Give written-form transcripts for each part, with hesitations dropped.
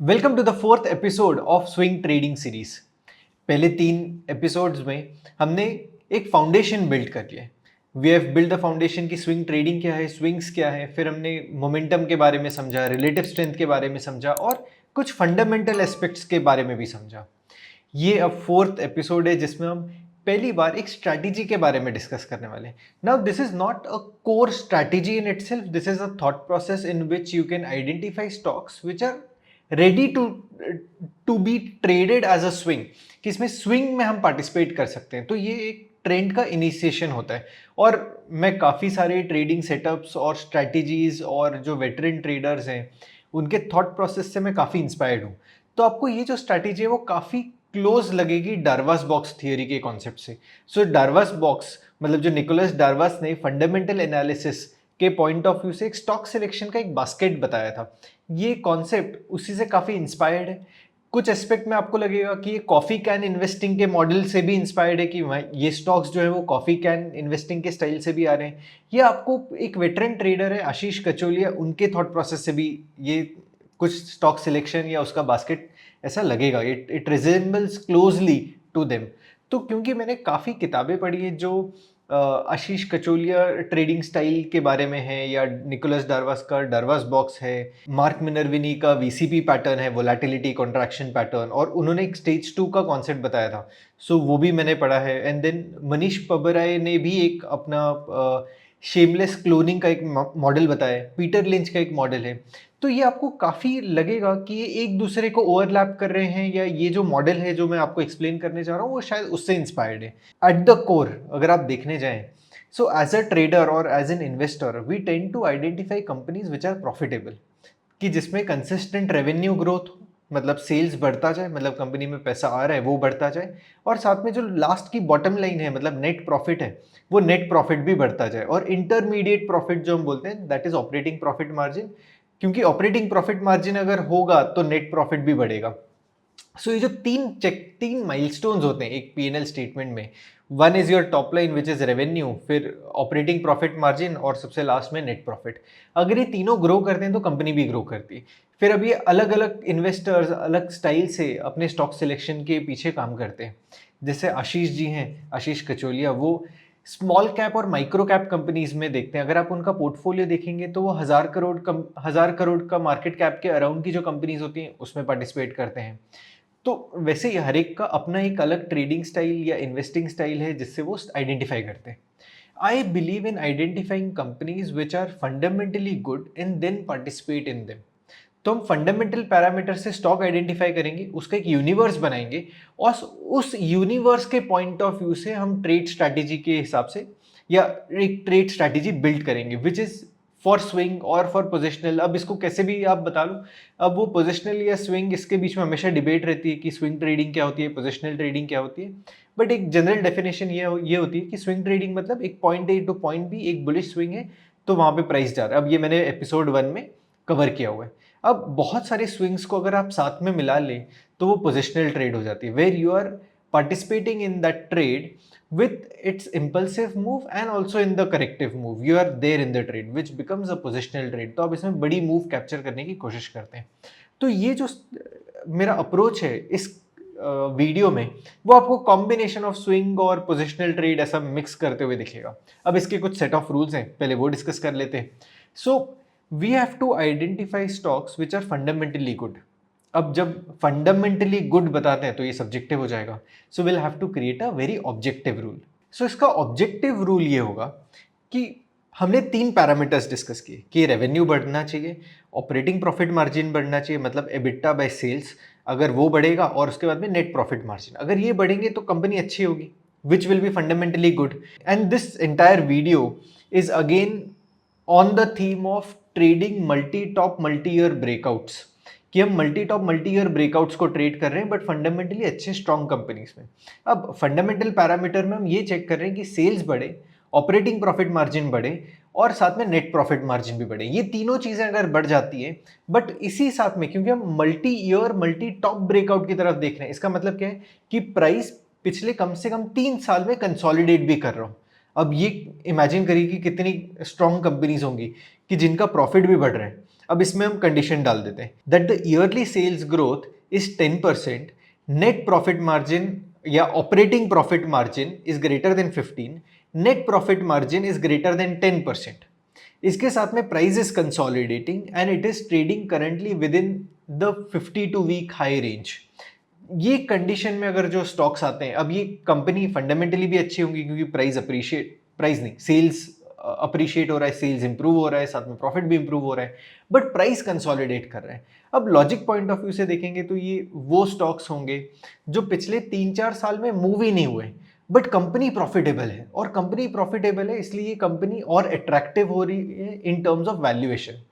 Welcome to the fourth episode of swing trading series. पहले 3 episodes में हमने एक फाउंडेशन बिल्ड कर लिया। We have build the foundation की स्विंग ट्रेडिंग क्या है, स्विंग्स क्या है, फिर हमने मोमेंटम के बारे में समझा, रिलेटिव स्ट्रेंथ के बारे में समझा और कुछ फंडामेंटल एस्पेक्ट्स के बारे में भी समझा। ये अब फोर्थ एपिसोड है जिसमें हम पहली बार एक स्ट्रैटेजी के बारे में डिस्कस करने वाले हैं। Now this is not a core strategy in itself, this is a thought process in which you can identify stocks which are ready to be traded as a swing, कि इसमें swing में हम participate कर सकते हैं। तो ये एक ट्रेंड का इनिशिएशन होता है और मैं काफ़ी सारे ट्रेडिंग सेटअप्स और स्ट्रैटेजीज और जो वेटरन ट्रेडर्स हैं उनके थॉट प्रोसेस से मैं काफ़ी इंस्पायर्ड हूँ। तो आपको ये जो स्ट्रैटेजी है वो काफ़ी क्लोज लगेगी डार्वास बॉक्स थियोरी के कॉन्सेप्ट से। सो डार्वास बॉक्स मतलब जो निकोलस डार्वास ने फंडामेंटल एनालिसिस के पॉइंट ऑफ व्यू से एक स्टॉक सिलेक्शन का एक बास्केट बताया था, ये कॉन्सेप्ट उसी से काफ़ी इंस्पायर्ड है। कुछ एस्पेक्ट में आपको लगेगा कि ये कॉफ़ी कैन इन्वेस्टिंग के मॉडल से भी इंस्पायर्ड है, कि ये स्टॉक्स जो है वो कॉफ़ी कैन इन्वेस्टिंग के स्टाइल से भी आ रहे हैं। ये आपको एक वेटरन ट्रेडर है आशीष कचोलिया, उनके थॉट प्रोसेस से भी ये कुछ स्टॉक सिलेक्शन या उसका बास्केट ऐसा लगेगा। It resembles closely to them. तो क्योंकि मैंने काफ़ी किताबें पढ़ी हैं जो आशीष कचोलिया ट्रेडिंग स्टाइल के बारे में है, या निकोलस डार्वास का डार्वास बॉक्स है, मार्क मिनर्विनी का वीसीपी पैटर्न है, वोलेटिलिटी कॉन्ट्रैक्शन पैटर्न, और उन्होंने एक स्टेज 2 का कॉन्सेप्ट बताया था। सो वो भी मैंने पढ़ा है। एंड देन मनीष पबराय ने भी एक अपना शेमलेस क्लोनिंग का एक मॉडल बताया है, पीटर लिंच का एक मॉडल है। तो ये आपको काफ़ी लगेगा कि ये एक दूसरे को ओवरलैप कर रहे हैं, या ये जो मॉडल है जो मैं आपको एक्सप्लेन करने जा रहा हूँ वो शायद उससे इंस्पायर्ड है। एट द कोर अगर आप देखने जाएं, सो एज अ ट्रेडर और as an investor we tend to identify companies which are profitable, कि जिसमें कंसिस्टेंट रेवेन्यू ग्रोथ हो, मतलब सेल्स बढ़ता जाए, मतलब कंपनी में पैसा आ रहा है वो बढ़ता जाए, और साथ में जो लास्ट की बॉटम लाइन है मतलब नेट प्रॉफिट है, वो नेट प्रॉफिट भी बढ़ता जाए। और इंटरमीडिएट प्रॉफिट जो हम बोलते हैं that is operating profit margin, क्योंकि ऑपरेटिंग प्रॉफिट मार्जिन अगर होगा तो नेट प्रॉफिट भी बढ़ेगा। सो ये जो तीन माइलस्टोन्स होते हैं एक पीएनएल स्टेटमेंट में, one is your top line which is revenue, फिर ऑपरेटिंग प्रॉफिट मार्जिन, और सबसे लास्ट में नेट प्रॉफिट। अगर ये तीनों ग्रो करते हैं तो कंपनी भी ग्रो करती है। फिर अब ये अलग अलग इन्वेस्टर्स अलग स्टाइल से अपने स्टॉक सिलेक्शन के पीछे काम करते हैं। जैसे आशीष जी हैं, आशीष कचोलिया, वो स्मॉल कैप और माइक्रो कैप कंपनीज में देखते हैं। अगर आप उनका पोर्टफोलियो देखेंगे तो वो 1000 करोड़ का मार्केट कैप के अराउंड की जो कंपनीज होती हैं उसमें पार्टिसिपेट करते हैं। तो वैसे ही हर एक का अपना एक अलग ट्रेडिंग स्टाइल या इन्वेस्टिंग स्टाइल है जिससे वो आइडेंटिफाई करते हैं। I believe in identifying companies which are fundamentally good and then participate in them. तो हम फंडामेंटल पैरामीटर से स्टॉक आइडेंटिफाई करेंगे, उसका एक यूनिवर्स बनाएंगे, और उस यूनिवर्स के पॉइंट ऑफ व्यू से हम ट्रेड स्ट्रैटेजी के हिसाब से या एक ट्रेड स्ट्रैटेजी बिल्ड करेंगे विच इज फॉर स्विंग और फॉर पोजिशनल। अब इसको कैसे भी आप बता लो, अब वो पोजिशनल या स्विंग इसके बीच में हमेशा डिबेट रहती है कि स्विंग ट्रेडिंग क्या होती है, पोजिशनल ट्रेडिंग क्या होती है। बट एक जनरल डेफिनेशन ये होती है कि स्विंग ट्रेडिंग मतलब एक point A to point B एक बुलिश स्विंग है, तो वहां पे प्राइस जा रहा है। अब ये मैंने एपिसोड 1 में कवर किया हुआ है। अब बहुत सारे स्विंग्स को अगर आप साथ में मिला लें तो वो पोजिशनल ट्रेड हो जाती है, where you are participating in that trade with its impulsive move and also in the corrective move, you are there in the trade which becomes a positional trade। तो आप इसमें बड़ी मूव कैप्चर करने की कोशिश करते हैं। तो ये जो मेरा अप्रोच है इस वीडियो में, वो आपको कॉम्बिनेशन ऑफ स्विंग और पोजिशनल ट्रेड ऐसा मिक्स करते हुए दिखेगा। अब इसके कुछ सेट ऑफ रूल्स हैं, पहले वो डिस्कस कर लेते हैं। So we have to identify stocks which are fundamentally good. अब जब फंडामेंटली गुड बताते हैं तो ये सब्जेक्टिव हो जाएगा। So will have to create a very objective rule. So इसका ऑब्जेक्टिव रूल ये होगा कि हमने 3 पैरामीटर्स डिस्कस किए कि रेवेन्यू बढ़ना चाहिए, ऑपरेटिंग प्रॉफिट मार्जिन बढ़ना चाहिए, मतलब एबिटा बाय सेल्स अगर वो बढ़ेगा, और उसके बाद में नेट प्रॉफिट मार्जिन अगर ये बढ़ेंगे तो कंपनी अच्छी होगी, which will be fundamentally good. And this entire video is again on the theme of trading multi top multi year breakouts, कि हम multi top multi year breakouts को ट्रेड कर रहे हैं बट फंडामेंटली अच्छे स्ट्रॉन्ग कंपनीज में। अब fundamental parameter में हम ये चेक कर रहे हैं कि सेल्स बढ़े, ऑपरेटिंग प्रॉफिट मार्जिन बढ़े, और साथ में नेट प्रॉफिट मार्जिन भी बढ़े। ये तीनों चीजें अगर बढ़ जाती है, बट इसी साथ में क्योंकि हम multi year multi top breakout की तरफ देख रहे हैं, इसका मतलब क्या है कि प्राइस पिछले कम से कम 3 साल में कंसोलिडेट भी कर रहा हूं। अब ये इमेजिन करिए कि कितनी स्ट्रॉन्ग कंपनीज होंगी कि जिनका प्रॉफिट भी बढ़ रहा है। अब इसमें हम कंडीशन डाल देते हैं that the yearly sales growth is 10%, net profit margin या operating profit margin is greater than 15, net profit margin is greater than 10%। इसके साथ में price is consolidating and it is trading currently within the 52 week high range. ये condition में अगर जो stocks आते हैं, अब ये कंपनी फंडामेंटली भी अच्छी होंगी क्योंकि प्राइस नहीं, सेल्स अप्रिशिएट हो रहा है, सेल्स इंप्रूव हो रहा है, साथ में प्रॉफिट भी इंप्रूव हो रहा है, बट प्राइस कंसोलिडेट कर रहे हैं। अब लॉजिक पॉइंट ऑफ व्यू से देखेंगे तो ये वो स्टॉक्स होंगे जो पिछले 3-4 साल में मूव ही नहीं हुए, बट कंपनी प्रॉफिटेबल है, और कंपनी प्रॉफिटेबल है इसलिए ये कंपनी और अट्रैक्टिव हो रही है इन टर्म्स ऑफ वैल्यूएशन,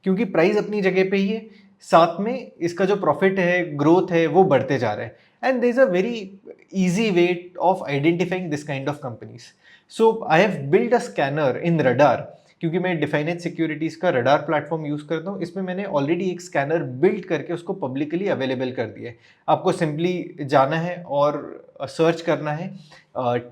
क्योंकि प्राइस अपनी जगह पे ही है, साथ में इसका जो प्रॉफिट है, ग्रोथ है, वो बढ़ते जा रहा है। And there is a very easy way of identifying this kind of companies. So I have built a scanner in Radar, क्योंकि मैं डिफाइनेंस सिक्योरिटीज का रडार प्लेटफॉर्म यूज करता हूँ। इसमें मैंने ऑलरेडी एक स्कैनर बिल्ड करके उसको पब्लिकली अवेलेबल कर दिया है। आपको सिंपली जाना है और सर्च करना है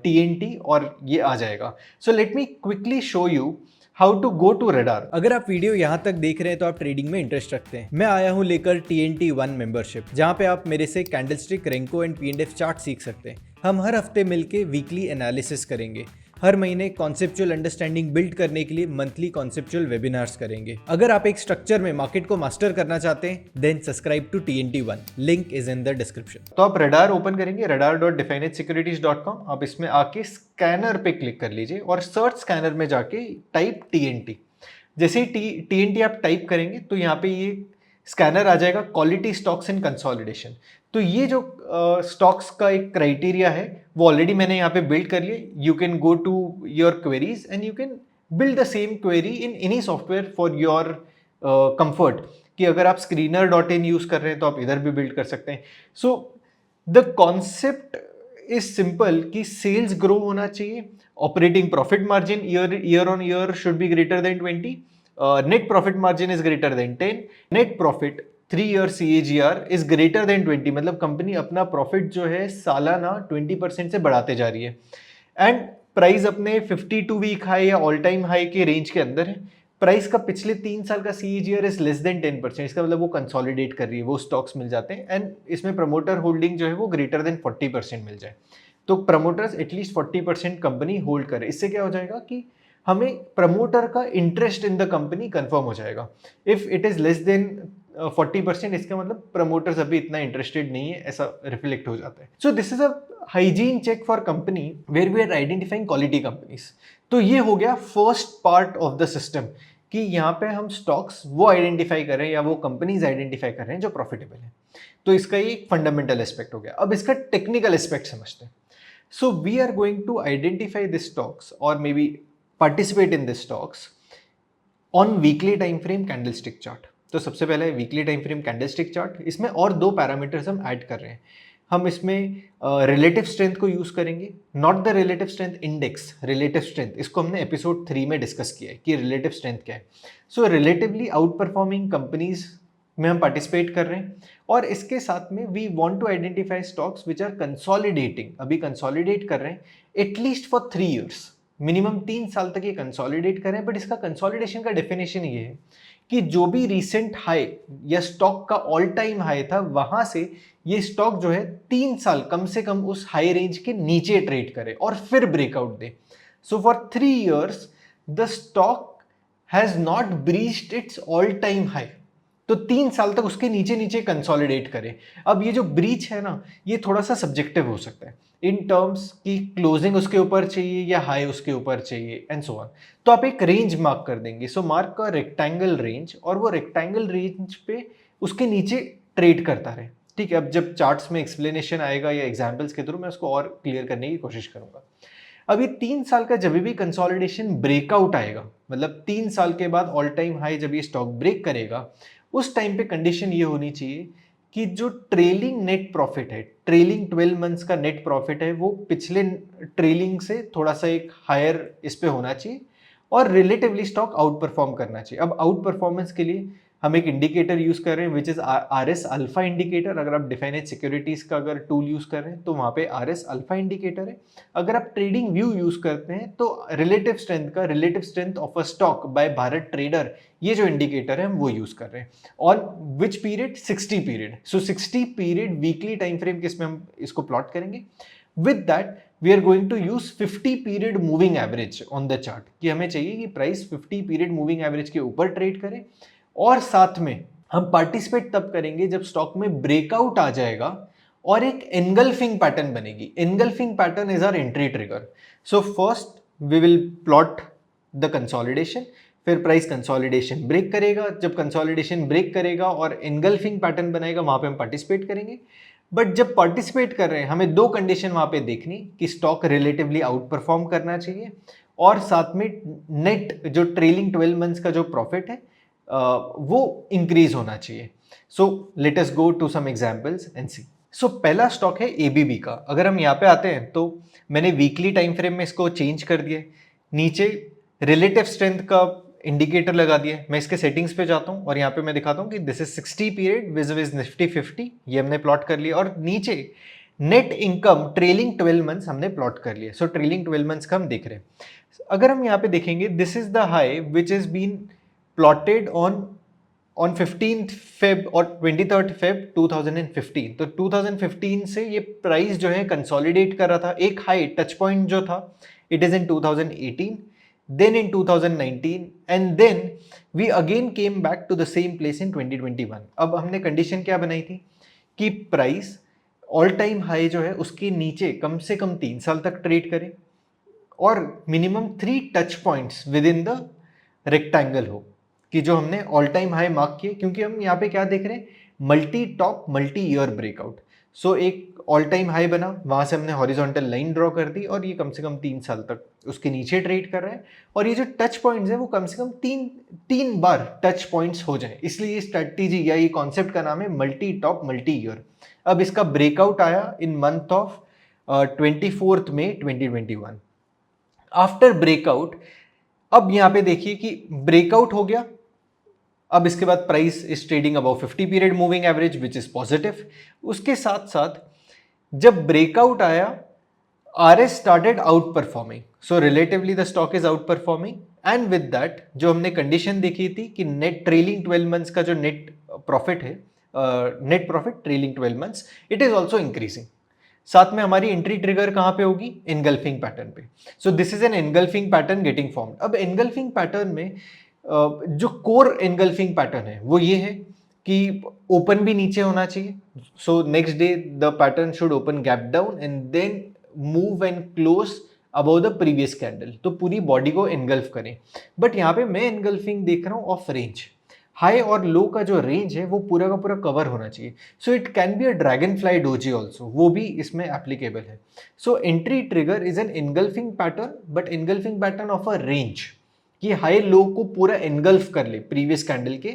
TNT और ये आ जाएगा। So let me quickly show you how to go to radar. अगर आप वीडियो यहाँ तक देख रहे हैं तो आप ट्रेडिंग में इंटरेस्ट रखते हैं। मैं आया हूँ लेकर TNT1 मेंबरशिप, जहाँ पे आप मेरे से candlestick, Renko and P&F chart सीख सकते हैं। हम हर हफ्ते मिलके वीकली एनालिसिस करेंगे। हर महीने कॉन्सेप्चुअल अंडरस्टैंडिंग बिल्ड करने के लिए मंथली कॉन्सेप्चुअल वेबिनार्स करेंगे। अगर आप एक स्ट्रक्चर में मार्केट को मास्टर करना चाहते हैं, then subscribe to TNT1, link is in the description. तो आप रडार ओपन करेंगे, radar.definedsecurities.com, आप इसमें आके स्कैनर पे क्लिक कर लीजिए और सर्च स्कैनर में जाके टाइप TNT। जैसे ही TNT आप टाइप करेंगे तो यहाँ पे ये स्कैनर आ जाएगा, क्वालिटी स्टॉक्स इन कंसोलिडेशन। तो ये जो स्टॉक्स का एक क्राइटेरिया है वो ऑलरेडी मैंने यहाँ पे बिल्ड कर लिया। You can go to your queries and you can build the same query in any software for your comfort, कि अगर आप screener.in यूज कर रहे हैं तो आप इधर भी बिल्ड कर सकते हैं। So the concept is simple कि सेल्स ग्रो होना चाहिए, operating profit margin year on year should be greater than 20, net profit margin is greater than 10, net profit 3 year CAGR is greater than 20, मतलब company अपना profit जो है सालाना 20% से बढ़ाते जा रही है, एंड प्राइस अपने 52 वीक हाई या ऑल टाइम हाई के रेंज के अंदर है। प्राइस का पिछले 3 साल का CAGR इज लेस देन 10%, इसका मतलब वो कंसोलिडेट कर रही है, वो स्टॉक्स मिल जाते हैं, एंड इसमें प्रमोटर होल्डिंग जो है वो ग्रेटर देन 40% मिल जाए। तो प्रमोटर्स एटलीस्ट 40% कंपनी होल्ड करे। इससे क्या हो जाएगा कि हमें प्रमोटर का interest in the company confirm हो जाएगा। If it is less than 40%, इसका मतलब प्रमोटर्स अभी इतना इंटरेस्टेड नहीं है, ऐसा रिफ्लेक्ट हो जाता है। So this is a hygiene check for company where we are identifying quality companies. तो ये हो गया first part of the system, कि यहाँ पे हम स्टॉक्स वो आइडेंटिफाई कर रहे हैं या वो कंपनीज आइडेंटिफाई कर रहे हैं जो प्रॉफिटेबल है। तो इसका ये फंडामेंटल एस्पेक्ट हो गया। अब इसका टेक्निकल एस्पेक्ट समझते हैं। So we are going to identify this stocks और maybe participate in this stocks on weekly time frame candlestick chart. तो सबसे पहले weekly time frame candlestick chart, इसमें और 2 पैरामीटर्स हम ऐड कर रहे हैं। हम इसमें रिलेटिव स्ट्रेंथ को यूज करेंगे, not the relative strength index, relative strength. इसको हमने एपिसोड 3 में डिस्कस किया है कि रिलेटिव स्ट्रेंथ क्या है। सो रिलेटिवली आउट परफॉर्मिंग कंपनीज में हम पार्टिसिपेट कर रहे हैं, और इसके साथ में we want to identify stocks which are consolidating, अभी कंसोलिडेट कर रहे हैं एटलीस्ट फॉर 3 ईयर्स, मिनिमम 3 साल तक ये कंसोलिडेट करें। बट इसका कंसोलिडेशन का डेफिनेशन ये है कि जो भी रिसेंट हाई या स्टॉक का ऑल टाइम हाई था, वहां से ये स्टॉक जो है 3 साल कम से कम उस हाई रेंज के नीचे ट्रेड करे और फिर breakout they. So for 3 years the stock has not breached it's all time high, तो 3 साल तक उसके नीचे नीचे कंसोलिडेट करे। अब ये जो ब्रीच है ना, ये थोड़ा सा सब्जेक्टिव हो सकता है इन टर्म्स की क्लोजिंग उसके ऊपर चाहिए या हाई उसके ऊपर चाहिए एंड सो ऑन। तो आप एक रेंज मार्क कर देंगे। सो मार्क का रेक्टेंगल रेंज, और वो रेक्टेंगल रेंज पे उसके नीचे ट्रेड करता रहे। ठीक है, अब जब चार्ट्स में एक्सप्लेनेशन आएगा या एग्जाम्पल्स के थ्रू मैं उसको और क्लियर करने की कोशिश करूंगा। अब ये 3 साल का जब भी कंसोलिडेशन ब्रेकआउट आएगा, मतलब 3 साल के बाद ऑल टाइम हाई जब ये स्टॉक ब्रेक करेगा, उस टाइम पे कंडीशन ये होनी चाहिए कि जो ट्रेलिंग नेट प्रॉफिट है, ट्रेलिंग 12 मंथ्स का नेट प्रॉफिट है, वो पिछले ट्रेलिंग से थोड़ा सा एक हायर इस पे होना चाहिए, और रिलेटिवली स्टॉक आउट परफॉर्म करना चाहिए। अब आउट परफॉर्मेंस के लिए हम एक इंडिकेटर यूज कर रहे हैं which is RS alpha indicator. अगर आप डिफाइनेड सिक्योरिटीज का अगर टूल यूज कर रहे हैं तो वहां पे RS अल्फा इंडिकेटर है। अगर आप ट्रेडिंग व्यू यूज करते हैं तो relative strength of a stock by Bharat trader, ये जो इंडिकेटर है हम वो यूज कर रहे हैं। On which period? 60 period. So 60 period weekly time frame किसमें हम इसको प्लॉट करेंगे। With that we are going to use 50 period moving average on the chart, कि हमें चाहिए कि प्राइस 50 पीरियड मूविंग एवरेज के ऊपर ट्रेड करे। और साथ में हम पार्टिसिपेट तब करेंगे जब स्टॉक में ब्रेकआउट आ जाएगा और एक एनगल्फिंग पैटर्न बनेगी। Engulfing pattern is our entry trigger. So first we will plot the consolidation, फिर प्राइस कंसोलिडेशन ब्रेक करेगा। जब कंसोलिडेशन ब्रेक करेगा और एनगल्फिंग पैटर्न बनाएगा, वहां पे हम पार्टिसिपेट करेंगे। बट जब पार्टिसिपेट कर रहे हैं हमें दो कंडीशन वहां पे देखनी, कि स्टॉक रिलेटिवली आउट परफॉर्म करना चाहिए और साथ में नेट जो ट्रेलिंग 12 मंथ्स का जो प्रॉफिट है वो इंक्रीज होना चाहिए। So let us go to some examples and see. So पहला स्टॉक है एबीबी का। अगर हम यहाँ पे आते हैं तो मैंने वीकली टाइम फ्रेम में इसको चेंज कर दिया, नीचे रिलेटिव स्ट्रेंथ का इंडिकेटर लगा दिया। मैं इसके सेटिंग्स पे जाता हूँ और यहाँ पे मैं दिखाता हूँ कि this is 60 period with Nifty 50, ये हमने प्लॉट कर लिया। और नीचे नेट इनकम ट्रेलिंग 12 मंथ्स हमने प्लॉट कर लिया। सो ट्रेलिंग 12 मंथ्स का हम देख रहे हैं। अगर हम यहाँ पे देखेंगे, this is the high which is been plotted on 15th Feb और 23rd Feb 2015। तो 2015 से ये प्राइस जो है कंसोलिडेट कर रहा था। एक हाई टच पॉइंट जो था it is in 2018, then in 2019 and then we again came back to the same place in 2021। अब हमने कंडीशन क्या बनाई थी कि प्राइस ऑल टाइम हाई जो है उसके नीचे कम से कम 3 साल तक ट्रेड करे और minimum 3 touch points with in the rectangle हो, कि जो हमने ऑल टाइम हाई मार्क किए। क्योंकि हम यहाँ पे क्या देख रहे हैं, multi top multi year breakout. So एक ऑल टाइम हाई बना, वहां से हमने हॉरिजॉन्टल लाइन ड्रॉ कर दी और ये कम से कम 3 साल तक उसके नीचे ट्रेड कर रहा है। और ये जो टच पॉइंट्स है वो कम से कम तीन बार टच पॉइंट्स हो जाए, इसलिए ये स्ट्रेटजी या ये कॉन्सेप्ट का नाम है मल्टी टॉप मल्टी ईयर। अब इसका ब्रेकआउट आया इन मंथ ऑफ 24 मई 2021। आफ्टर ब्रेकआउट, अब यहां पे देखिए कि ब्रेकआउट हो गया। अब इसके बाद price is trading about 50 period moving average which is positive. उसके साथ साथ जब ब्रेकआउट आया, RS started out performing, so relatively the stock is out performing. And with that जो हमने कंडीशन देखी थी कि नेट ट्रेलिंग 12 मंथ्स का जो नेट प्रॉफिट है, net profit trailing 12 months, it is also increasing. साथ में हमारी एंट्री ट्रिगर कहां पे होगी, एनगल्फिंग पैटर्न पे। सो this is an engulfing pattern getting formed. अब एनगल्फिंग पैटर्न में जो कोर एनगल्फिंग पैटर्न है वो ये है कि ओपन भी नीचे होना चाहिए। So next day the pattern should open gap down and then move and close about the previous candle, तो पूरी बॉडी को एनगल्फ करें। बट यहाँ पे मैं एनगल्फिंग देख रहा हूँ ऑफ रेंज। हाई और लो का जो रेंज है वो पूरा का पूरा कवर होना चाहिए। सो it can be a dragon fly doji also, वो भी इसमें एप्लीकेबल है। So entry trigger is an engulfing pattern, but engulfing pattern of a range, कि हाई लो को पूरा एनगल्फ कर ले, प्रीवियस कैंडल के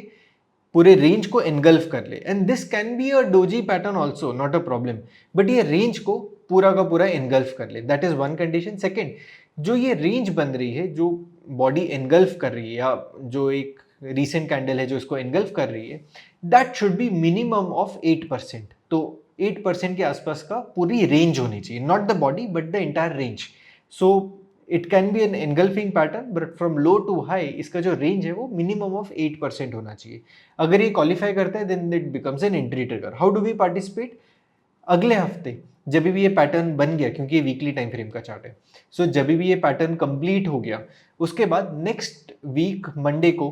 पूरे रेंज को एनगल्फ कर ले। And this can be a doji pattern also, not a problem, but ये रेंज को पूरा का पूरा एनगल्फ कर ले, that is one condition. Second, जो ये रेंज बन रही है, जो बॉडी एनगल्फ कर रही है, या जो एक रीसेंट कैंडल है जो इसको एनगल्फ कर रही है, that should be minimum of 8%। तो 8% के आसपास का पूरी रेंज होनी चाहिए, not the body but the entire range. So it can be an engulfing pattern, but from low to high इसका जो रेंज है वो मिनिमम ऑफ 8% होना चाहिए। अगर ये क्वालिफाई करता है then it becomes an entry trigger. How do we participate? अगले हफ्ते जब भी ये पैटर्न बन गया, क्योंकि ये वीकली टाइम फ्रेम का चार्ट है, सो जब भी ये पैटर्न कंप्लीट हो गया उसके बाद नेक्स्ट वीक मंडे को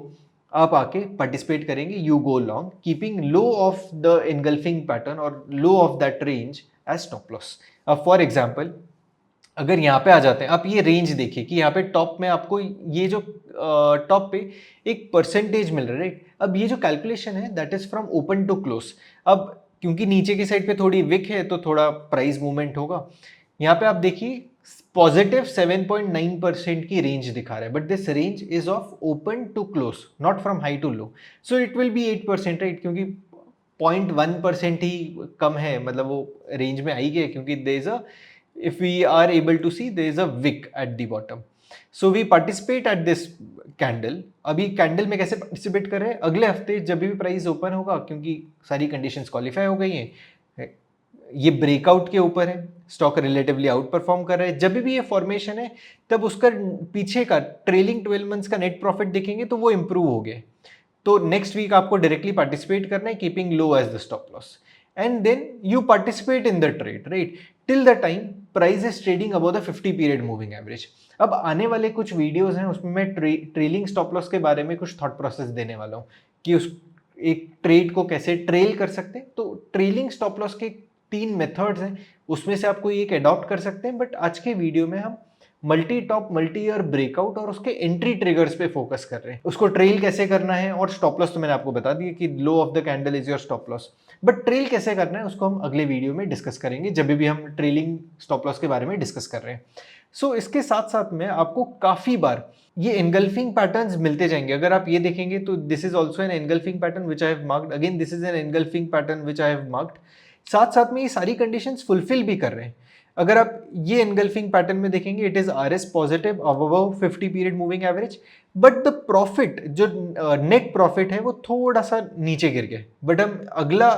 आप आके पार्टिसिपेट करेंगे। You go long keeping low of the engulfing pattern और low of that range as stop loss. अब फॉर एग्जाम्पल अगर यहाँ पे आ जाते हैं, आप ये रेंज देखिए कि यहाँ पे टॉप में आपको ये जो टॉप पे एक परसेंटेज मिल रहा है, राइट। अब ये जो कैलकुलेशन है that is from open to close. अब क्योंकि नीचे की साइड पे थोड़ी विक है तो थोड़ा प्राइस मूवमेंट होगा। यहाँ पे आप देखिए पॉजिटिव 7.9% की रेंज दिखा रहा है, but this range is of open to close, not from high to low. So it will be 8%, right, क्योंकि 0.1% ही कम है, मतलब वो रेंज में आई गया, क्योंकि there is a, if we are able to see there is a wick at the bottom। So we participate at this candle. अभी candle में कैसे पार्टिसिपेट कर रहे हैं, अगले हफ्ते जब भी प्राइस ओपन होगा, क्योंकि सारी कंडीशंस क्वालिफाई हो गई हैं, ये ब्रेकआउट के ऊपर है, स्टॉक रिलेटिवली आउट परफॉर्म कर रहा है, जब भी ये फॉर्मेशन है तब उसका पीछे का ट्रेलिंग 12 मंथ्स का नेट प्रॉफिट देखेंगे तो वो इंप्रूव हो गया। तो नेक्स्ट वीक आपको डायरेक्टली पार्टिसिपेट करना है, keeping low as the stop loss, and then you participate in the trade, right, till the time price is trading above the 50 period moving average. अब आने वाले कुछ वीडियोस हैं उसमें मैं ट्रेलिंग स्टॉप लॉस के बारे में कुछ थॉट प्रोसेस देने वाला हूँ कि उस एक ट्रेड को कैसे ट्रेल कर सकते हैं। तो ट्रेलिंग स्टॉप लॉस के 3 मेथड्स हैं, उसमें से आप कोई एक अडॉप्ट कर सकते हैं, बट आज के वीडियो में हम multi top multi year breakout और उसके एंट्री ट्रिगर्स पे फोकस कर रहे हैं। उसको ट्रेल कैसे करना है, और स्टॉप लॉस तो मैंने आपको बता दिया कि low of the candle is your stop loss, but trail कैसे करना है उसको हम अगले वीडियो में डिस्कस करेंगे, जब भी हम ट्रेलिंग स्टॉप लॉस के बारे में डिस्कस कर रहे हैं। सो इसके साथ साथ में आपको काफी बार ये एनगल्फिंग पैटर्न्स मिलते जाएंगे। अगर आप ये देखेंगे तो this is also an engulfing pattern which I have marked, again this is an engulfing pattern which I have marked. साथ साथ में ये सारी कंडीशंस फुलफिल भी कर रहे हैं। अगर आप ये एनगल्फिंग पैटर्न में देखेंगे, it is RS positive above 50 period moving average, but the profit जो नेट प्रॉफिट है वो थोड़ा सा नीचे गिर गया। बट हम अगला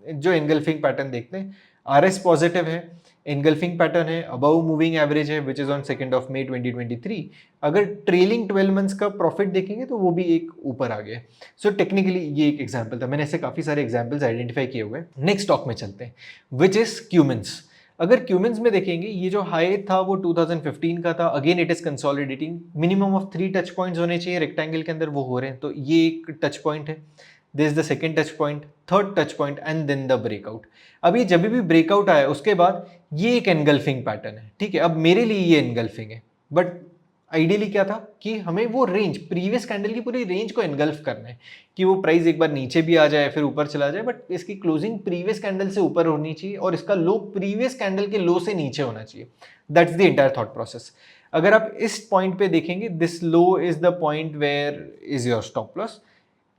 जो एनगल्फिंग पैटर्न देखते हैं, RS पॉजिटिव है, एनगल्फिंग पैटर्न है, अबव मूविंग एवरेज है, विच इज ऑन 2 मई 2023। अगर ट्रेलिंग 12 मंथ्स का प्रॉफिट देखेंगे तो वो भी एक ऊपर आ गया। सो टेक्निकली ये एक एग्जाम्पल था, मैंने ऐसे काफी सारे एग्जाम्पल्स आइडेंटिफाई किए हुए हैं। नेक्स्ट स्टॉक में चलते हैं, विच इज क्यूमिंस। अगर क्यूमिंस में देखेंगे, ये जो हाई था वो 2015 का था, again it is consolidating, minimum of 3 touch points होने चाहिए रेक्टेंगल के अंदर, वो हो रहे हैं, तो ये एक टच पॉइंट है, this is the second touch point, third touch point, and then the breakout. अब ये जब भी ब्रेकआउट आया उसके बाद ये एक एनगल्फिंग पैटर्न है, ठीक है। अब मेरे लिए ये एनगल्फिंग है, बट आइडियली क्या था कि हमें वो रेंज, प्रीवियस कैंडल की पूरी रेंज को एनगल्फ करना है, कि वो प्राइस एक बार नीचे भी आ जाए फिर ऊपर चला जाए, बट इसकी क्लोजिंग प्रीवियस कैंडल से ऊपर होनी चाहिए और इसका लो प्रीवियस कैंडल के लो से नीचे होना चाहिए। That's the entire thought process. अगर आप इस पॉइंट पे देखेंगे, this low is the point where is your stop loss.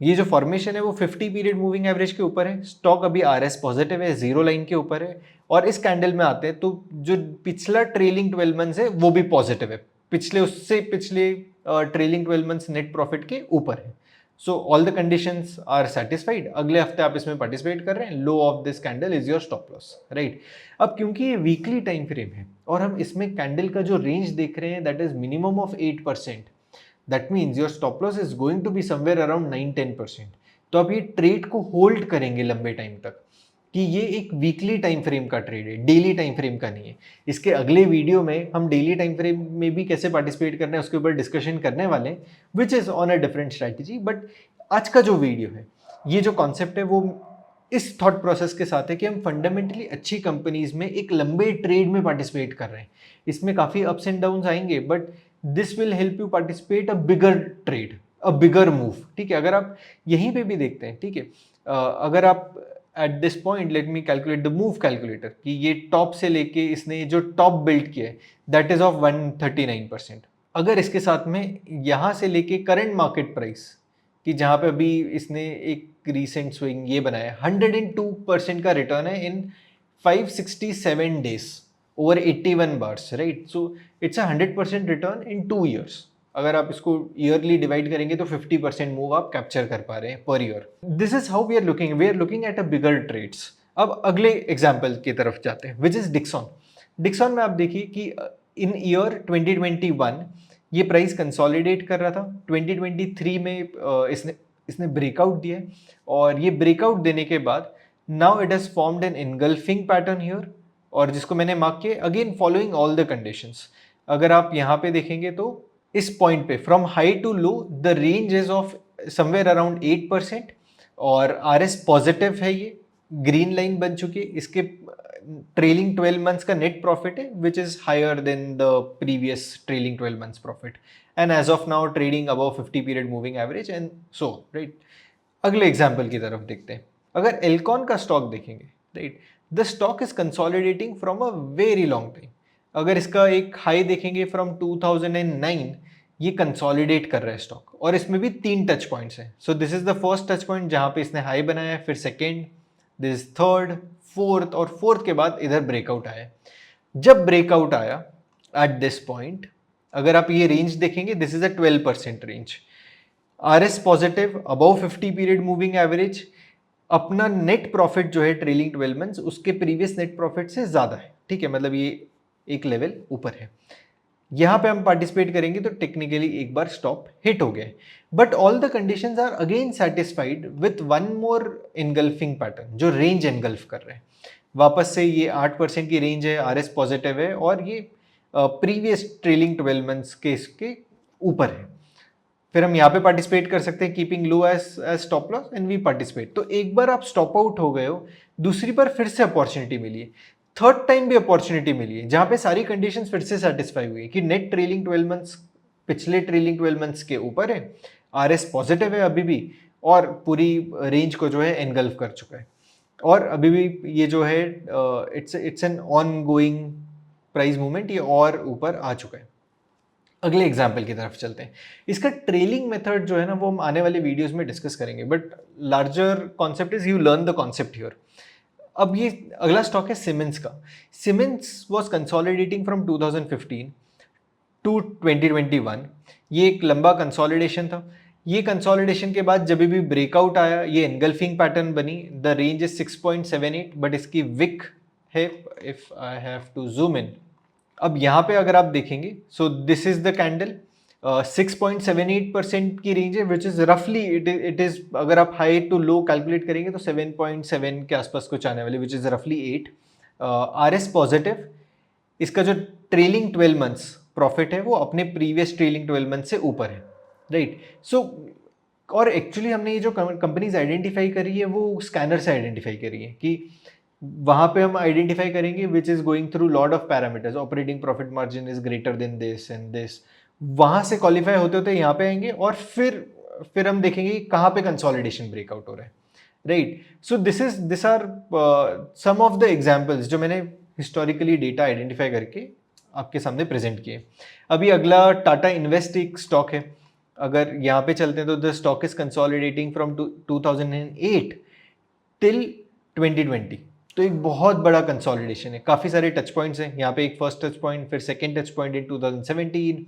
ये जो फॉर्मेशन है वो 50 पीरियड मूविंग एवरेज के ऊपर है, स्टॉक अभी RS पॉजिटिव है, जीरो लाइन के ऊपर है, और इस कैंडल में आते हैं तो जो पिछला ट्रेलिंग 12 मंथ्स है वो भी पॉजिटिव है, पिछले ट्रेलिंग 12 मंथ्स नेट प्रॉफिट के ऊपर है। So all the conditions are satisfied. अगले हफ्ते आप इसमें पार्टिसिपेट कर रहे हैं, low of this candle is your stop loss, right. अब क्योंकि ये वीकली टाइम फ्रेम है और हम इसमें कैंडल का जो रेंज देख रहे हैं that is minimum of 8%, that means your stop loss is going to be somewhere around 9-10%। तो आप ये ट्रेड को होल्ड करेंगे लंबे टाइम तक, कि ये एक वीकली टाइम फ्रेम का ट्रेड है, डेली टाइम फ्रेम का नहीं है। इसके अगले वीडियो में हम डेली टाइम फ्रेम में भी कैसे पार्टिसिपेट करना है उसके ऊपर डिस्कशन करने वाले हैं, which is on a different strategy. But आज का जो वीडियो है, ये जो कॉन्सेप्ट है वो इस थॉट प्रोसेस के साथ है कि हम फंडामेंटली अच्छी कंपनीज में एक लंबे ट्रेड में पार्टिसिपेट कर रहे हैं। इसमें काफ़ी अप्स एंड डाउन्स आएंगे, but this will help you participate a bigger trade, a bigger move, ठीक है। अगर आप यहीं पे भी देखते हैं, ठीक है, अगर आप at this point let me calculate the move calculator, कि ये टॉप से लेके इसने जो टॉप बिल्ड किया है दैट इज ऑफ 139%। अगर इसके साथ में यहाँ से लेके करंट मार्केट प्राइस, कि जहाँ पे अभी इसने एक रिसेंट स्विंग ये बनाया, 102% का रिटर्न है इन 567 days over 81 bars, right. So it's a 100% return in 2 years। अगर आप इसको ईयरली डिवाइड करेंगे तो 50% मूव आप कैप्चर कर पा रहे हैं per year. This is how we are looking at a bigger trades. अब अगले एग्जाम्पल की तरफ जाते हैं, विच इज डिक्सॉन। डिक्सॉन में आप देखिए कि इन ईयर 2021 ये प्राइस कंसोलिडेट कर रहा था, 2023 में इसने ब्रेकआउट दिया है, और ये ब्रेकआउट देने के बाद now it has formed an engulfing pattern here, और जिसको मैंने मार्क किया again following all the conditions. अगर आप यहाँ पे देखेंगे तो इस पॉइंट पे from high to low the range is of somewhere around 8%, और RS पॉजिटिव है, ये ग्रीन लाइन बन चुकी है। इसके ट्रेलिंग 12 मंथ्स का नेट प्रॉफिट है which is higher than the previous trailing 12 months profit, and as of now trading above 50 period moving average, and so right. अगले एग्जाम्पल की तरफ देखते हैं। अगर एल्कॉन का स्टॉक देखेंगे, right, the stock is consolidating from a very long time. अगर इसका एक हाई देखेंगे फ्रॉम 2009, ये कंसोलिडेट कर रहा है स्टॉक, और इसमें भी 3 टच पॉइंट्स हैं। So this is the first touch point जहां पे इसने हाई बनाया है, फिर सेकेंड, दिस थर्ड, फोर्थ, और फोर्थ के बाद इधर ब्रेकआउट आया। जब ब्रेकआउट आया एट दिस पॉइंट, अगर आप ये रेंज देखेंगे, this is a 12% range. RS positive above 50 period moving average, अपना नेट प्रॉफिट जो है ट्रेलिंग 12 मंथ्स उसके प्रीवियस नेट प्रॉफिट से ज़्यादा है, ठीक है, मतलब ये एक लेवल ऊपर है। यहाँ पे हम पार्टिसिपेट करेंगे तो टेक्निकली एक बार स्टॉप हिट हो गया, but all the conditions are again satisfied with one more engulfing pattern जो रेंज एनगल्फ कर रहे हैं। वापस से ये 8% की रेंज है, RS पॉजिटिव है और ये प्रीवियस ट्रेलिंग 12 मंथ्स के इसके ऊपर है। फिर हम यहाँ पे पार्टिसिपेट कर सकते हैं, keeping low as stop loss and we participate. तो एक बार आप स्टॉप आउट हो गए हो, दूसरी बार फिर से अपॉर्चुनिटी मिली है, थर्ड टाइम भी अपॉर्चुनिटी मिली है जहाँ पे सारी कंडीशंस फिर से सेटिस्फाई हुई है कि नेट ट्रेलिंग 12 मंथ्स पिछले ट्रेलिंग 12 मंथ्स के ऊपर है, RS पॉजिटिव है अभी भी और पूरी रेंज को जो है एनगल्फ कर चुका है, और अभी भी ये जो है it's an on going price movement, ये और ऊपर आ चुका है। अगले एग्जाम्पल की तरफ चलते हैं। इसका ट्रेलिंग मेथड जो है ना वो हम आने वाले वीडियोस में डिस्कस करेंगे, but larger concept is you learn the concept here. अब ये अगला स्टॉक है सिमेंस का। Siemens was consolidating from 2015 to 2021। ये एक लंबा कंसोलिडेशन था। ये कंसोलिडेशन के बाद जब भी ब्रेकआउट आया, ये एनगल्फिंग पैटर्न बनी। द रेंज इज 6.78, बट इसकी विक है, if I have to zoom in. अब यहाँ पे अगर आप देखेंगे, so this is the candle, 6.78% की रेंज है, विच इज रफली इट इज, अगर आप हाई टू लो कैलकुलेट करेंगे तो 7.7 के आसपास कुछ आने वाले, विच इज रफली 8। RS पॉजिटिव, इसका जो ट्रेलिंग 12 मंथ्स प्रॉफिट है वो अपने प्रीवियस ट्रेलिंग 12 मंथ से ऊपर है, राइट। सो और एक्चुअली हमने ये जो कंपनीज आइडेंटिफाई करी है वो स्कैनर से आइडेंटिफाई करी है कि वहां पे हम आइडेंटिफाई करेंगे which is going through lot of parameters, operating profit margin is greater then this and this. वहां से क्वालिफाई होते होते यहाँ पे आएंगे और फिर हम देखेंगे कि कहाँ पे कंसोलिडेशन ब्रेकआउट हो रहा है, right. So this are some of the examples जो मैंने हिस्टोरिकली डेटा आइडेंटिफाई करके आपके सामने प्रेजेंट किए। अभी अगला टाटा इन्वेस्ट एक स्टॉक है। अगर यहाँ पे चलते हैं तो the stock is consolidating from 2008 till 2020। तो एक बहुत बड़ा कंसोलिडेशन है, काफ़ी सारे टच पॉइंट्स हैं यहाँ पे। एक फर्स्ट टच पॉइंट, फिर second touch point in 2017,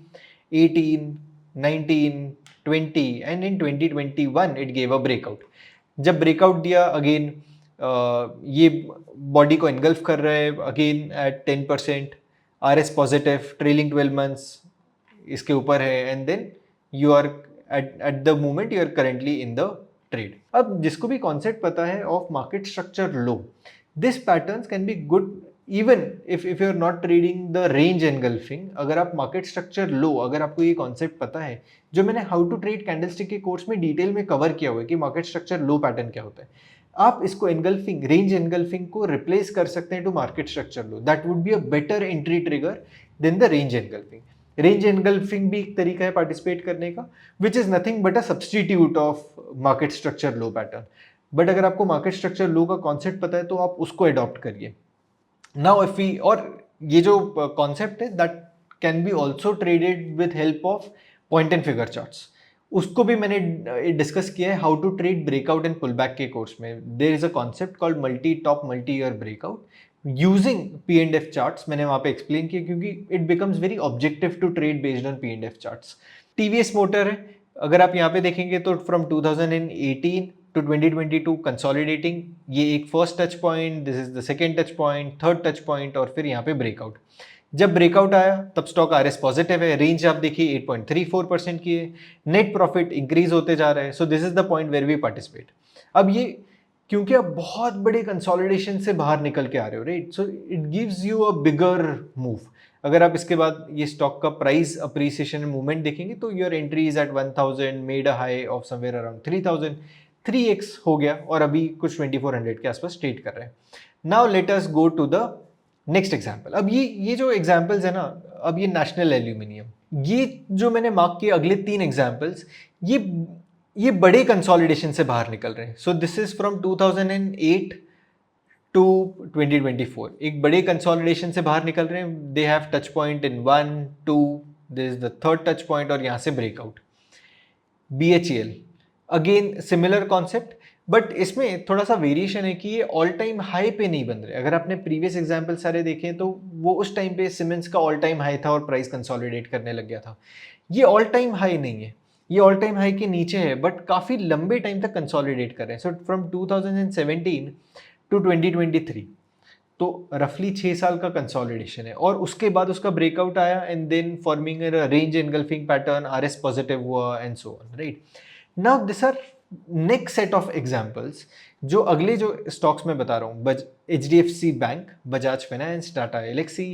18, 19, 20 and in 2021 it gave a breakout. जब ब्रेकआउट दिया अगेन ये बॉडी को एनगल्फ कर रहा है again at 10%, RS positive, trailing 12 months इसके ऊपर है, and then you are at the moment you are currently in the trade. अब जिसको भी कॉन्सेप्ट पता है of market structure low, this patterns can be good even if you are not trading the range engulfing. अगर आप market structure लो, अगर आपको ये कॉन्सेप्ट पता है, जो मैंने हाउ टू ट्रेड कैंडलस्टिक के कोर्स में डिटेल में कवर किया हुआ है कि मार्केट स्ट्रक्चर लो पैटर्न क्या होता है, आप इसको एनगल्फिंग, रेंज एनगल्फिंग को रिप्लेस कर सकते हैं to market structure low. That would be a better entry trigger than the range engulfing. Range engulfing भी एक तरीका है पार्टिसिपेट करने का, which is nothing but a substitute of market structure low pattern. But अगर आपको मार्केट स्ट्रक्चर लो का concept पता है तो आप उसको अडॉप्ट करिए। नाउ इफ वी, और ये जो कॉन्सेप्ट है that can be also traded with help of point and figure charts, उसको भी मैंने डिस्कस किया है how to trade breakout and pull back के कोर्स में। There is a concept called multi top multi year breakout using P&F charts. मैंने वहाँ पे एक्सप्लेन किया क्योंकि it becomes very objective to trade based on P&F charts. TVS motor है, अगर आप यहाँ पे देखेंगे तो फ्रॉम 2018 टू 2022 कंसोलिडेटिंग, ये एक first touch point, this is the second touch point, third touch point और फिर यहाँ पे ब्रेकआउट। जब ब्रेकआउट आया तब स्टॉक RS पॉजिटिव है, रेंज आप देखिए 8.34% की है, नेट प्रॉफिट इंक्रीज होते जा रहा है। So this is the point where we participate. अब ये क्योंकि आप बहुत बड़े कंसोलिडेशन से बाहर निकल के आ रहे हो, right, so it gives you a bigger move. अगर आप इसके बाद ये स्टॉक का प्राइस अप्रिसिएशन मूवमेंट देखेंगे तो your entry is at 1000, made a high of somewhere around 3000, 3x हो गया और अभी कुछ 2400 के आसपास ट्रेड कर रहे हैं। Now let us go to the next example. अब ये जो एग्जाम्पल्स है ना, अब ये नेशनल एल्यूमिनियम, ये जो मैंने मार्क किए अगले 3 एग्जाम्पल्स, ये बड़े कंसोलिडेशन से बाहर निकल रहे हैं। So this is from 2008 to 2024, एक बड़े कंसोलिडेशन से बाहर निकल रहे हैं। They have touch point in 1, 2, this is the third touch point और यहाँ से breakout. BHEL, again similar concept, but इसमें थोड़ा सा वेरिएशन है कि ये ऑल टाइम हाई पे नहीं बन रहे। अगर आपने प्रीवियस एग्जाम्पल सारे देखे तो वो उस टाइम पे सीमेंस का ऑल टाइम हाई था और प्राइस कंसोलिडेट करने लग गया था। ये ऑल टाइम हाई नहीं है, ये ऑल टाइम हाई के नीचे है, बट काफ़ी लंबे टाइम तक कंसोलिडेट कर रहे हैं। सो फ्रॉम 2017 टू 2023, तो रफली 6 साल का कंसोलिडेशन है, और उसके बाद उसका ब्रेकआउट आया and then forming range engulfing pattern, RS positive हुआ and so on, right. Now this are next set of examples जो अगले जो स्टॉक्स में बता रहा हूँ, HDFC bank, Bajaj finance, Tata Elxsi,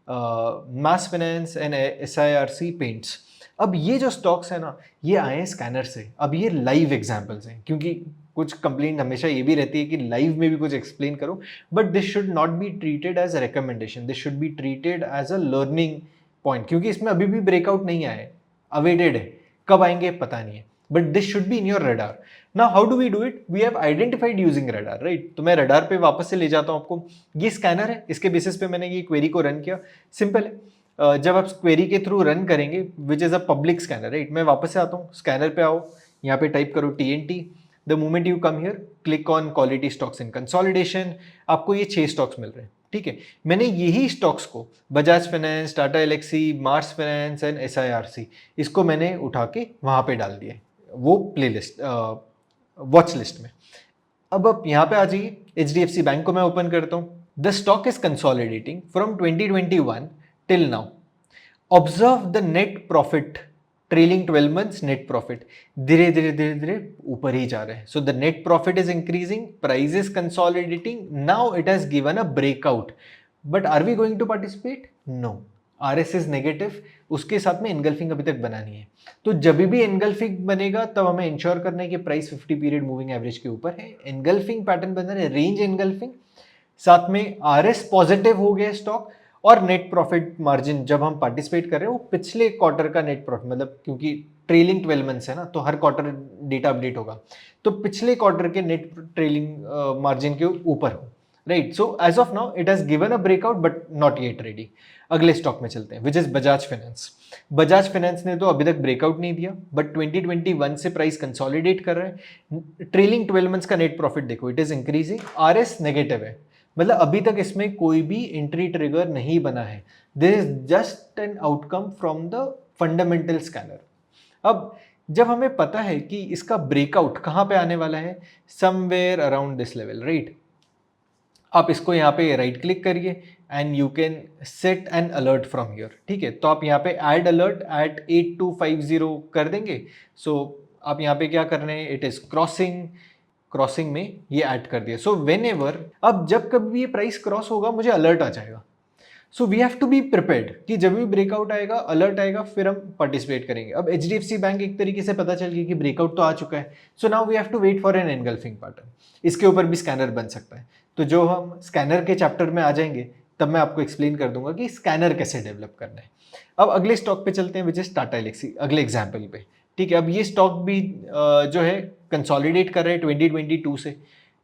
Mas finance and SIRC paints. अब ये जो स्टॉक्स है ना, ये आए हैं स्कैनर से। अब ये लाइव एग्जांपल्स हैं, क्योंकि कुछ कंप्लेंट हमेशा ये भी रहती है कि लाइव में भी कुछ एक्सप्लेन करो, but this should not be treated as a recommendation, this should be treated as a learning point, क्योंकि इसमें अभी भी ब्रेकआउट नहीं आया है, अवेटेड है, कब आएंगे पता नहीं है, but this should be in your radar. Now how do we do it? We have identified using radar, right. तो मैं रडार पे वापस से ले जाता हूँ आपको। ये स्कैनर है, इसके बेसिस पे मैंने ये क्वेरी को रन किया। सिंपल है, जब आप क्वेरी के थ्रू रन करेंगे, which is a public scanner, right. मैं वापस से आता हूँ, स्कैनर पे आओ, यहाँ पे टाइप करो TNT। The moment you come here, click on quality stocks in consolidation, आपको ये 6 स्टॉक्स मिल रहे हैं, ठीक है। मैंने यही स्टॉक्स को Bajaj finance, Tata Elxsi, Mas finance and SIRC, इसको मैंने उठा के वहाँ पे डाल दिया, वो प्ले लिस्ट, वॉच लिस्ट में। अब आप यहाँ पे आ जाइए, HDFC बैंक को मैं ओपन करता हूँ। The stock is consolidating from 2021 till now. Observe the net profit, trailing 12 months net profit धीरे धीरे धीरे धीरे ऊपर ही जा रहे हैं। So the net profit is increasing, price is consolidating, now it has given a breakout, but are we going to participate? No. RS is negative, उसके साथ में एनगल्फिंग अभी तक बना नहीं है। तो जब भी एनगल्फिंग बनेगा तब हमें इंश्योर करना है कि प्राइस 50 पीरियड मूविंग एवरेज के ऊपर है, एनगल्फिंग पैटर्न बन रहा है, रेंज एनगल्फिंग, साथ में RS पॉजिटिव हो गया स्टॉक, और नेट प्रॉफिट मार्जिन जब हम पार्टिसिपेट कर रहे हैं वो पिछले क्वार्टर का नेट प्रॉफिट, मतलब क्योंकि ट्रेलिंग 12 मंथ्स है ना, तो हर क्वार्टर डेटा अपडेट होगा, तो पिछले क्वार्टर के नेट ट्रेलिंग मार्जिन के ऊपर हो, right. So as of now it has given a breakout but not yet ready. अगले स्टॉक में चलते हैं, which is Bajaj finance. Bajaj finance ने तो अभी तक ब्रेकआउट नहीं दिया, बट 2021 से प्राइस कंसोलिडेट कर रहा है। ट्रेलिंग 12 मंथ्स का नेट प्रॉफिट देखो, it is increasing, RS negative है, मतलब अभी तक इसमें कोई भी एंट्री ट्रिगर नहीं बना है। This is just an outcome from the fundamental scanner. अब जब हमें पता है कि इसका ब्रेकआउट कहाँ पे आने वाला है, somewhere around this level, right. आप इसको यहाँ पे राइट क्लिक करिए and you can set N alert from here, ठीक है। तो आप यहाँ पे ऐड अलर्ट एट 8250 कर देंगे। सो आप यहाँ पे क्या कर रहे हैं, इट इज क्रॉसिंग में ये ऐड कर दिया। सो वेन एवर, अब जब कभी भी ये प्राइस क्रॉस होगा मुझे अलर्ट आ जाएगा। So we have to be prepared कि जब भी ब्रेकआउट आएगा, अलर्ट आएगा, फिर हम पार्टिसिपेट करेंगे। अब HDFC बैंक एक तरीके से पता चल गया कि ब्रेकआउट तो आ चुका है, so now we have to wait for an engulfing pattern. इसके ऊपर भी स्कैनर बन सकता है, तो जो हम स्कैनर के चैप्टर में आ जाएंगे तब मैं आपको एक्सप्लेन कर दूंगा कि स्कैनर कैसे डेवलप करना है। अब अगले स्टॉक पे चलते हैं, विच इज टाटा एलेक्सी, अगले एग्जाम्पल पे, ठीक है। अब ये स्टॉक भी जो है कंसोलिडेट कर रहे हैं 2022 से।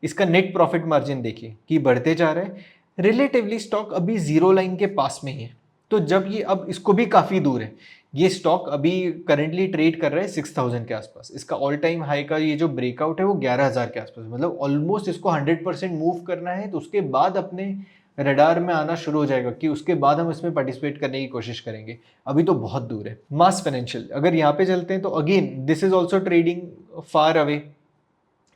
इसका नेट प्रॉफिट मार्जिन देखिए कि बढ़ते जा रहे हैं, रिलेटिवली स्टॉक अभी जीरो लाइन के पास में ही है। तो जब ये, अब इसको भी काफ़ी दूर है, ये स्टॉक अभी करंटली ट्रेड कर रहा है 6000 के आसपास। इसका ऑल टाइम हाई का ये जो ब्रेकआउट है वो 11000 के आसपास, मतलब ऑलमोस्ट इसको 100% मूव करना है, तो उसके बाद अपने रडार में आना शुरू हो जाएगा कि उसके बाद हम इसमें पार्टिसिपेट करने की कोशिश करेंगे। अभी तो बहुत दूर है। मास फाइनेंशियल, अगर यहाँ पे चलते हैं तो again this is also trading far away.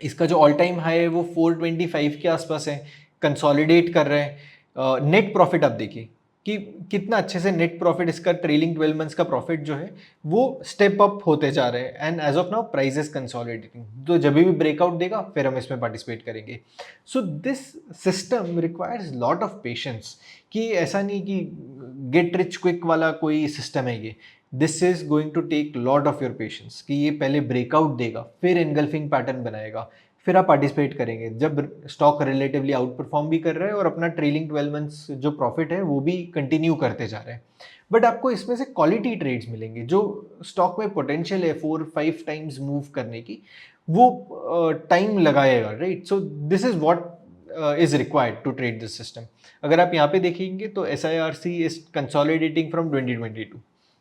इसका जो ऑल टाइम हाई है वो 425 के आसपास है, कंसोलिडेट कर रहे हैं। नेट प्रॉफिट आप देखिए कि कितना अच्छे से नेट प्रॉफिट, इसका ट्रेलिंग 12 मंथ्स का प्रॉफिट जो है वो स्टेप अप होते जा रहे हैं, and as of now price is consolidating. तो जब भी ब्रेकआउट देगा फिर हम इसमें पार्टिसिपेट करेंगे। So this system requires lot of patience, कि ऐसा नहीं कि गेट रिच क्विक वाला कोई सिस्टम है ये। This is going to take lot of your patience, कि ये पहले ब्रेकआउट देगा, फिर एनगल्फिंग पैटर्न बनाएगा, फिर आप पार्टिसिपेट करेंगे जब स्टॉक रिलेटिवली आउट परफॉर्म भी कर रहा है और अपना ट्रेलिंग 12 मंथ्स जो प्रॉफिट है वो भी कंटिन्यू करते जा रहे हैं। बट आपको इसमें से क्वालिटी ट्रेड्स मिलेंगे, जो स्टॉक में पोटेंशियल है 4-5 टाइम्स मूव करने की, वो टाइम लगाएगा, right. So this is what is required to trade this system. अगर आप यहाँ पे देखेंगे तो SIRC इज कंसोलिडेटिंग फ्रॉम 2022।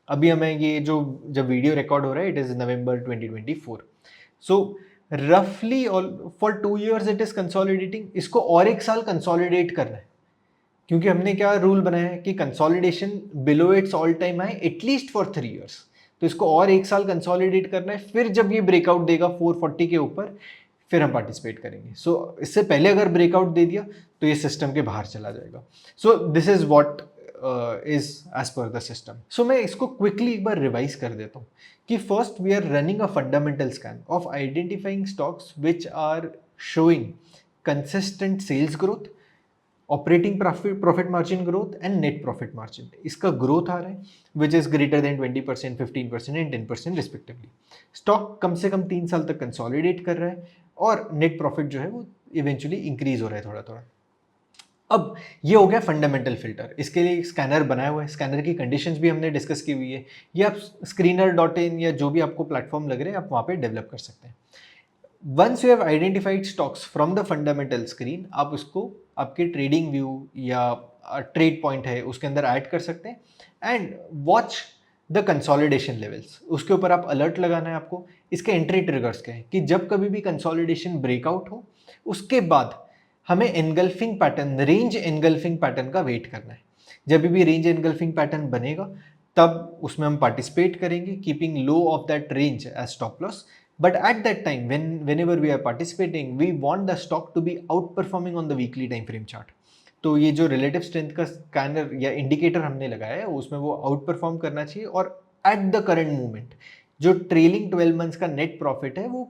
अभी हमें ये जो जब वीडियो रिकॉर्ड हो रहा है इट इज़ नवंबर 2024। सो रफली for 2 years it is consolidating, इसको और 1 साल कंसोलिडेट करना है, क्योंकि हमने क्या रूल बनाया है कि consolidation below it's all time high at least for 3 years, तो इसको और 1 साल कंसोलिडेट करना है, फिर जब ये ब्रेकआउट देगा 440 के ऊपर फिर हम पार्टिसिपेट करेंगे। सो इससे पहले अगर ब्रेकआउट दे दिया तो ये सिस्टम के बाहर चला जाएगा। So this is what is as per the system. So मैं इसको क्विकली एक बार रिवाइज कर देता हूँ कि first we are running a fundamental scan of identifying stocks which are showing consistent sales growth, operating profit margin growth and net profit margin. इसका growth आ रहा है which is greater than 20%, 15% and 10% respectively. Stock कम से कम 3 साल तक consolidate कर रहा है और नेट प्रॉफिट जो है वो इवेंचुअली इंक्रीज हो रहा है थोड़ा थोड़ा। अब ये हो गया फंडामेंटल फिल्टर, इसके लिए एक स्कैनर बनाया हुआ है, स्कैनर की कंडीशंस भी हमने डिस्कस की हुई है, ये आप screener.in या जो भी आपको प्लेटफॉर्म लग रहे हैं आप वहाँ पे डेवलप कर सकते हैं। Once you have identified stocks from the fundamental screen, आप उसको आपके ट्रेडिंग व्यू या ट्रेड पॉइंट है उसके अंदर ऐड कर सकते हैं and watch the consolidation levels, उसके ऊपर आप अलर्ट लगाना है आपको। इसके एंट्री ट्रिगर्स क्या है कि जब कभी भी कंसोलिडेशन ब्रेकआउट हो उसके बाद हमें engulfing pattern, range engulfing pattern का वेट करना है। जब भी रेंज एनगल्फिंग पैटर्न बनेगा तब उसमें हम पार्टिसिपेट करेंगे, keeping low of that range as stop loss. But at that time, whenever we are participating, we want the stock to be outperforming on the weekly time frame chart. तो ये जो relative strength का scanner या indicator हमने लगाया है उसमें वो आउट परफॉर्म करना चाहिए और एट द करंट मोमेंट जो ट्रेलिंग 12 मंथ्स का नेट प्रॉफिट है वो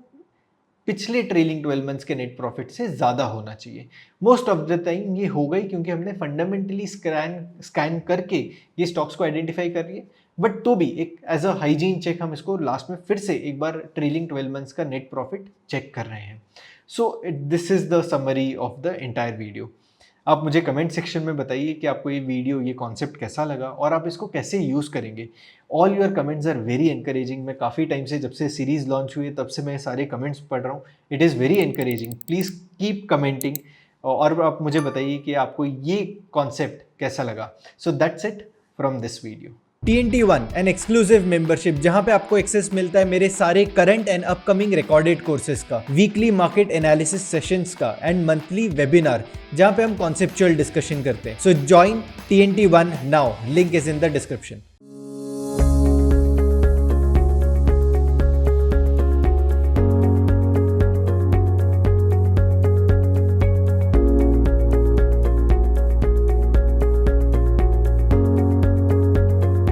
पिछले ट्रेलिंग 12 मंथ्स के नेट प्रॉफिट से ज़्यादा होना चाहिए। मोस्ट ऑफ द टाइम ये हो गई क्योंकि हमने फंडामेंटली स्कैन करके ये स्टॉक्स को आइडेंटिफाई कर रही है, बट तो भी एक एज अ हाइजीन चेक हम इसको लास्ट में फिर से एक बार ट्रेलिंग 12 मंथ्स का नेट प्रॉफिट चेक कर रहे हैं। So this is the summary of the entire video. आप मुझे कमेंट सेक्शन में बताइए कि आपको ये वीडियो, ये कॉन्सेप्ट कैसा लगा और आप इसको कैसे यूज़ करेंगे। All your comments are very encouraging. मैं काफ़ी टाइम से, जब से सीरीज़ लॉन्च हुई है तब से मैं सारे कमेंट्स पढ़ रहा हूँ। It is very encouraging, please keep commenting और आप मुझे बताइए कि आपको ये कॉन्सेप्ट कैसा लगा। So that's it from this video. TNT1 an exclusive membership जहां पे आपको एक्सेस मिलता है मेरे सारे current and upcoming recorded courses का, वीकली मार्केट एनालिसिस सेशंस का एंड मंथली वेबिनार जहां पे हम कॉन्सेप्चुअल डिस्कशन करते हैं। सो join TNT1 now, link is in the description.